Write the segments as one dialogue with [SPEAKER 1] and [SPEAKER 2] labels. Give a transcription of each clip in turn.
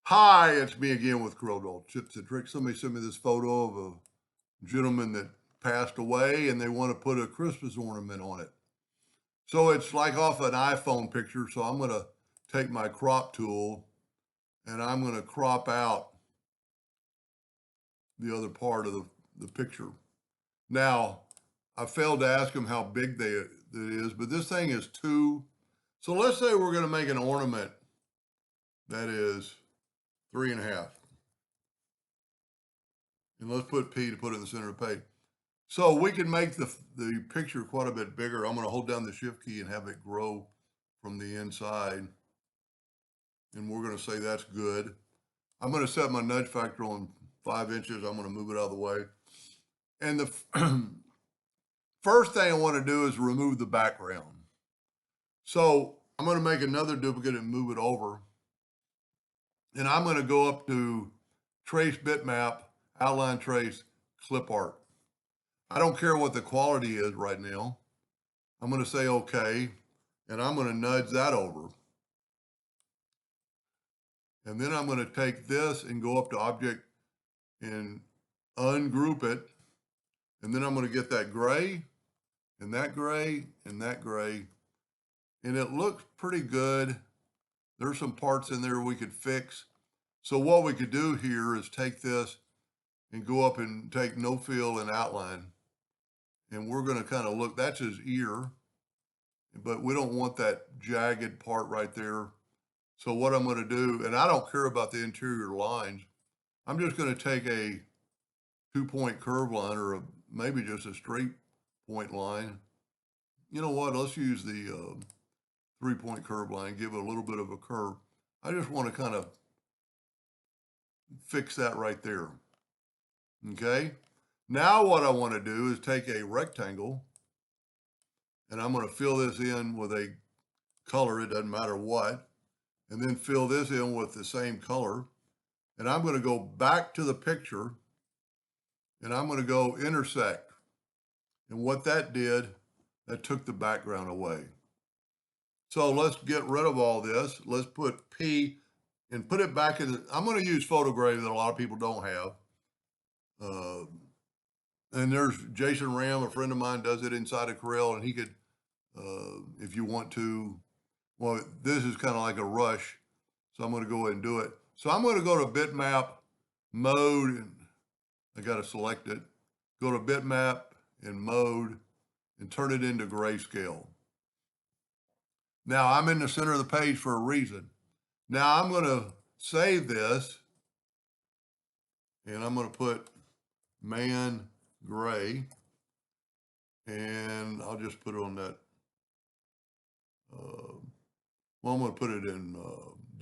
[SPEAKER 1] Hi, it's me again with Corel Tips and Tricks. Somebody sent me this photo of a gentleman that passed away and they want to put a Christmas ornament on it. So it's like off an iPhone picture. So I'm going to take my crop tool and I'm going to crop out the other part of the picture. Now, I failed to ask them how big it is, but this thing is two. So let's say we're going to make an ornament that is 3.5. And let's put P to put it in the center of the page. So we can make the picture quite a bit bigger. I'm going to hold down the shift key and have it grow from the inside. And we're going to say that's good. I'm going to set my nudge factor on 5 inches. I'm going to move it out of the way. And the first thing I want to do is remove the background. So I'm going to make another duplicate and move it over. And I'm going to go up to Trace Bitmap, Outline Trace, Clip Art. I don't care what the quality is right now. I'm going to say okay, and I'm going to nudge that over. And then I'm going to take this and go up to Object and ungroup it. And then I'm going to get that gray and that gray and that gray. And it looks pretty good. There's some parts in there we could fix. So what we could do here is take this and go up and take no fill and outline. And we're going to kind of look, that's his ear, but we don't want that jagged part right there. So what I'm going to do, and I don't care about the interior lines, I'm just going to take a 2-point curve line or maybe just a straight point line. You know what? Let's use the 3-point curve line, give it a little bit of a curve. I just want to kind of fix that right there. Okay. Now what I want to do is take a rectangle and I'm going to fill this in with a color. It doesn't matter what. And then fill this in with the same color. And I'm going to go back to the picture and I'm going to go intersect. And what that did, that took the background away. So let's get rid of all this. Let's put P and put it back in. I'm going to use Photograv that a lot of people don't have. And there's Jason Ram, a friend of mine, does it inside of Corel, and he could, if you want to, well, this is kind of like a rush. So I'm going to go ahead and do it. So I'm going to go to bitmap mode, and I got to select it. Go to bitmap and mode and turn it into grayscale. Now I'm in the center of the page for a reason. Now I'm going to save this and I'm going to put man gray and I'll just put it on that. Well, I'm going to put it in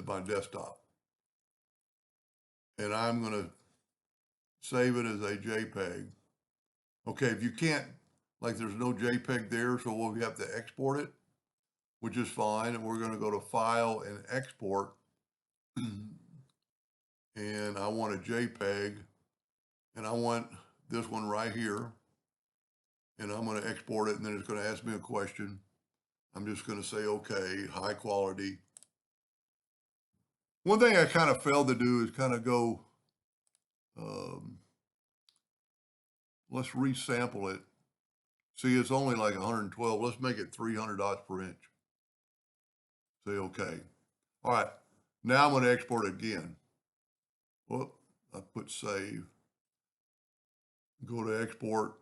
[SPEAKER 1] my desktop and I'm going to save it as a JPEG. Okay, if you can't, like there's no JPEG there, so we'll have to export it, which is fine. And we're going to go to File and Export. And I want a JPEG. And I want this one right here. And I'm going to export it, and then it's going to ask me a question. I'm just going to say, okay, high quality. One thing I kind of failed to do is kind of go, let's resample it. See, it's only like 112. Let's make it 300 dots per inch. Say okay. All right. Now I'm going to export it again. Whoop, I put save. Go to export.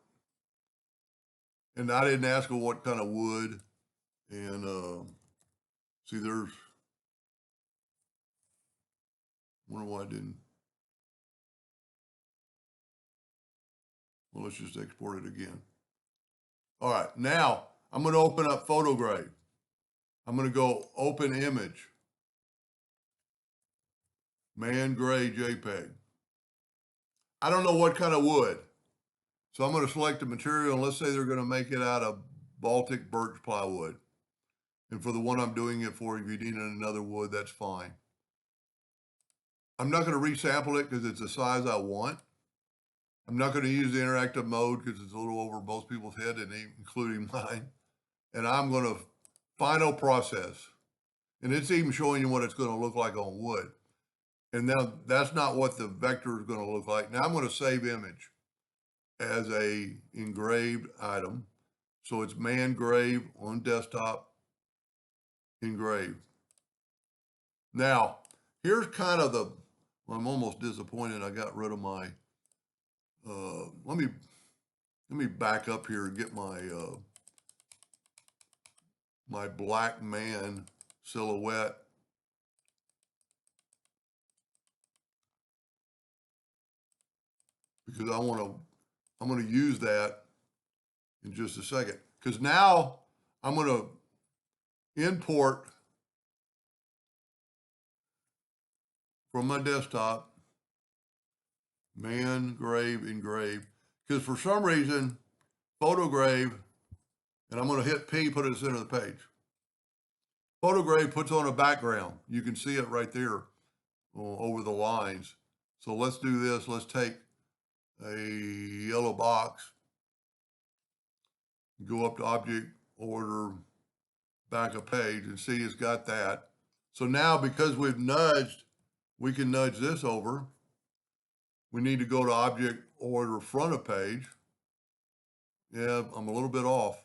[SPEAKER 1] And I didn't ask her what kind of wood. And see, there's, wonder why I didn't. Well, let's just export it again. All right, now I'm going to open up Photograv. I'm going to go open image. Man gray JPEG. I don't know what kind of wood. So I'm going to select the material and let's say they're going to make it out of Baltic birch plywood. And for the one I'm doing it for, if you need another wood, that's fine. I'm not going to resample it because it's the size I want. I'm not going to use the interactive mode because it's a little over most people's head, and including mine. And I'm going to final process. And it's even showing you what it's going to look like on wood. And now that's not what the vector is going to look like. Now I'm going to save image as a engraved item. So it's man grave on desktop engraved. Now, here's kind of the, I'm almost disappointed I got rid of my, let me back up here and get my, my black man silhouette. Because I'm going to use that in just a second. Because now I'm going to import from my desktop, man grave engraved. Because for some reason, Photograv, and I'm going to hit P, put it in the center of the page. Photograv puts on a background. You can see it right there over the lines. So let's do this. Let's take a yellow box, go up to Object, Order, back a page, and see it's got that. So now because we've nudged, we can nudge this over. We need to go to Object, Order, front of page. Yeah, I'm a little bit off,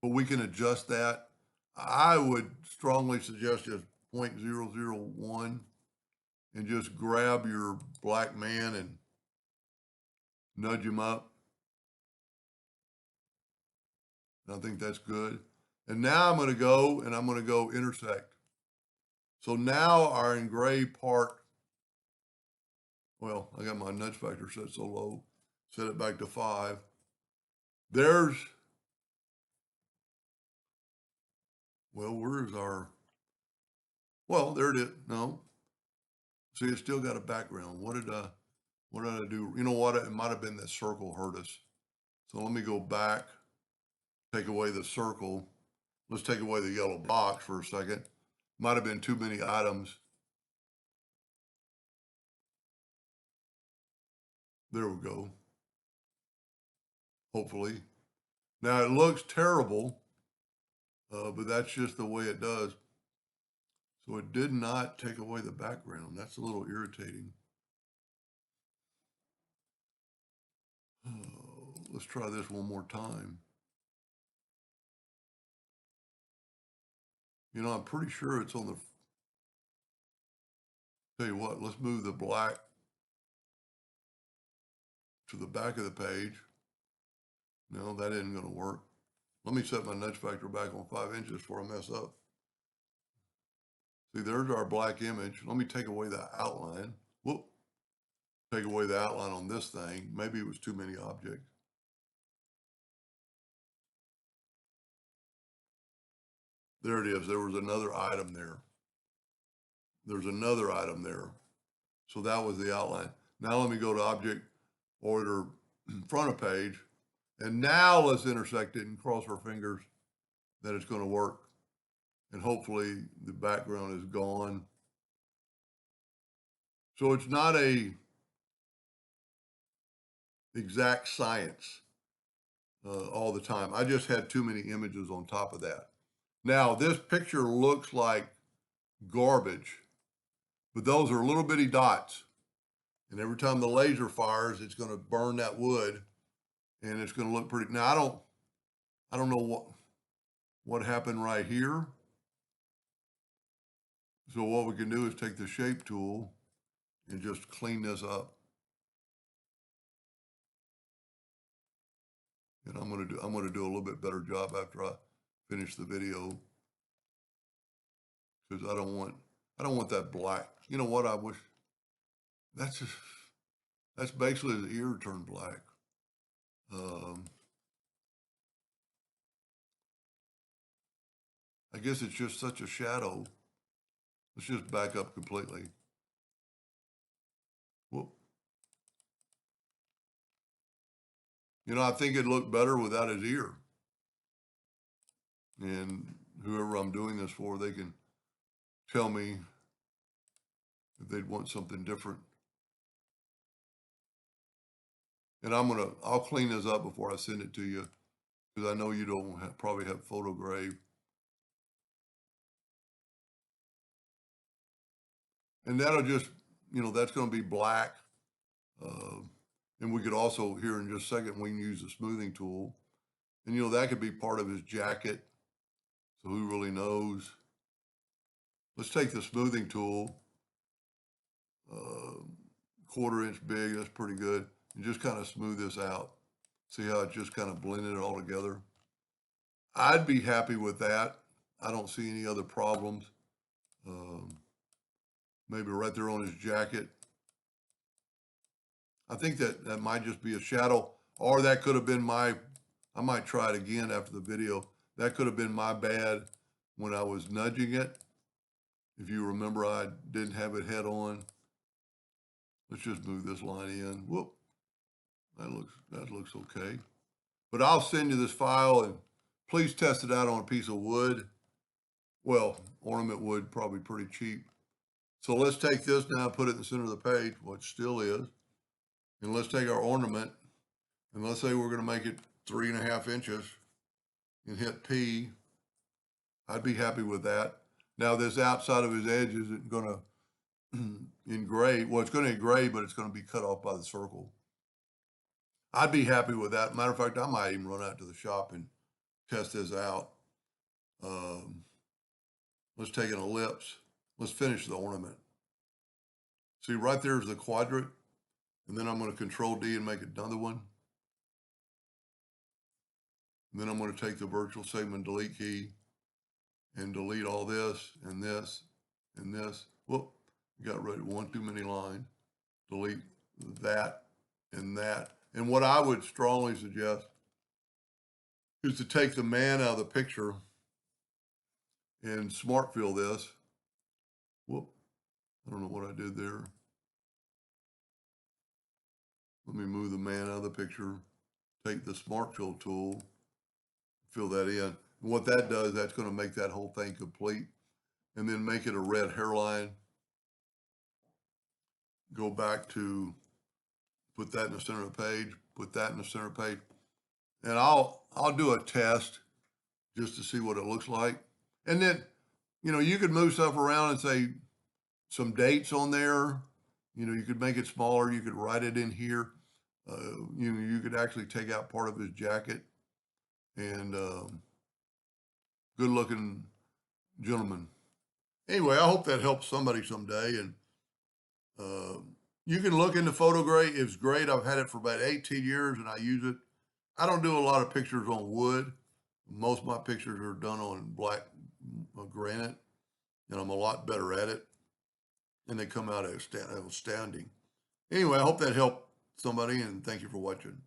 [SPEAKER 1] but we can adjust that. I would strongly suggest just 0.001 and just grab your black man and nudge him up. I think that's good. And now I'm going to go and I'm going to go intersect. So now our engraved part, well, I got my nudge factor set so low, set it back to 5. There's, well, where's our, well, there it is. No. See, it's still got a background. What did I do? You know what? It might have been that circle hurt us. So let me go back, take away the circle. Let's take away the yellow box for a second. Might have been too many items. There we go. Hopefully. Now it looks terrible, but that's just the way it does. So it did not take away the background. That's a little irritating. Let's try this one more time. You know, I'm pretty sure it's on the, tell you what, let's move the black to the back of the page. No, that isn't going to work. Let me set my nudge factor back on 5 inches before I mess up. See, there's our black image. Let me take away the outline. Whoop. Take away the outline on this thing. Maybe it was too many objects. There it is. There was another item there. There's another item there. So that was the outline. Now let me go to Object, Order, front of page. And now let's intersect it and cross our fingers that it's going to work. And hopefully the background is gone. So it's not a exact science all the time. I just had too many images on top of that. Now this picture looks like garbage, but those are little bitty dots. And every time the laser fires, it's going to burn that wood and it's going to look pretty. Now I don't know what happened right here. So what we can do is take the shape tool and just clean this up. And I'm going to do a little bit better job after I finish the video, because I don't want that black. You know what? I wish that's basically the ear turned black. I guess it's just such a shadow. Let's just back up completely. Whoop. You know, I think it'd look better without his ear. And whoever I'm doing this for, they can tell me if they'd want something different. And I'll clean this up before I send it to you, because I know you don't probably have Photograv. And that'll just, that's going to be black. And we could also, here in just a second, we can use the smoothing tool. And, that could be part of his jacket. So who really knows? Let's take the smoothing tool, 1/4 inch big, that's pretty good. And just kind of smooth this out. See how it just kind of blended it all together? I'd be happy with that. I don't see any other problems. Maybe right there on his jacket. I think that might just be a shadow, or that could have been I might try it again after the video. That could have been my bad when I was nudging it. If you remember, I didn't have it head on. Let's just move this line in. Whoop. That looks okay. But I'll send you this file, and please test it out on a piece of wood. Well, ornament wood, probably pretty cheap. So let's take this now, put it in the center of the page, which still is. And let's take our ornament, and let's say we're going to make it 3.5 inches and hit P. I'd be happy with that. Now this outside of his edge isn't going to engrave. Well, it's going to engrave, but it's going to be cut off by the circle. I'd be happy with that. Matter of fact, I might even run out to the shop and test this out. Let's take an ellipse. Let's finish the ornament. See, right there is the quadrant. And then I'm going to Control D and make another one. And then I'm going to take the virtual segment delete key and delete all this and this and this. Whoop, got rid of one too many lines. Delete that and that. And what I would strongly suggest is to take the man out of the picture and smart fill this. Whoop, I don't know what I did there. Let me move the man out of the picture, take the smart fill tool, fill that in. And what that does, that's going to make that whole thing complete. And then make it a red hairline. Go back to put that in the center of the page, put that in the center of the page. And I'll do a test just to see what it looks like. And then, you could move stuff around and say some dates on there. You could make it smaller. You could write it in here. You could actually take out part of his jacket. And good looking gentleman. Anyway, I hope that helps somebody someday. And you can look into Photograv. It's great. I've had it for about 18 years and I use it. I don't do a lot of pictures on wood. Most of my pictures are done on black granite, and I'm a lot better at it. And they come out outstanding. Anyway, I hope that helped somebody, and thank you for watching.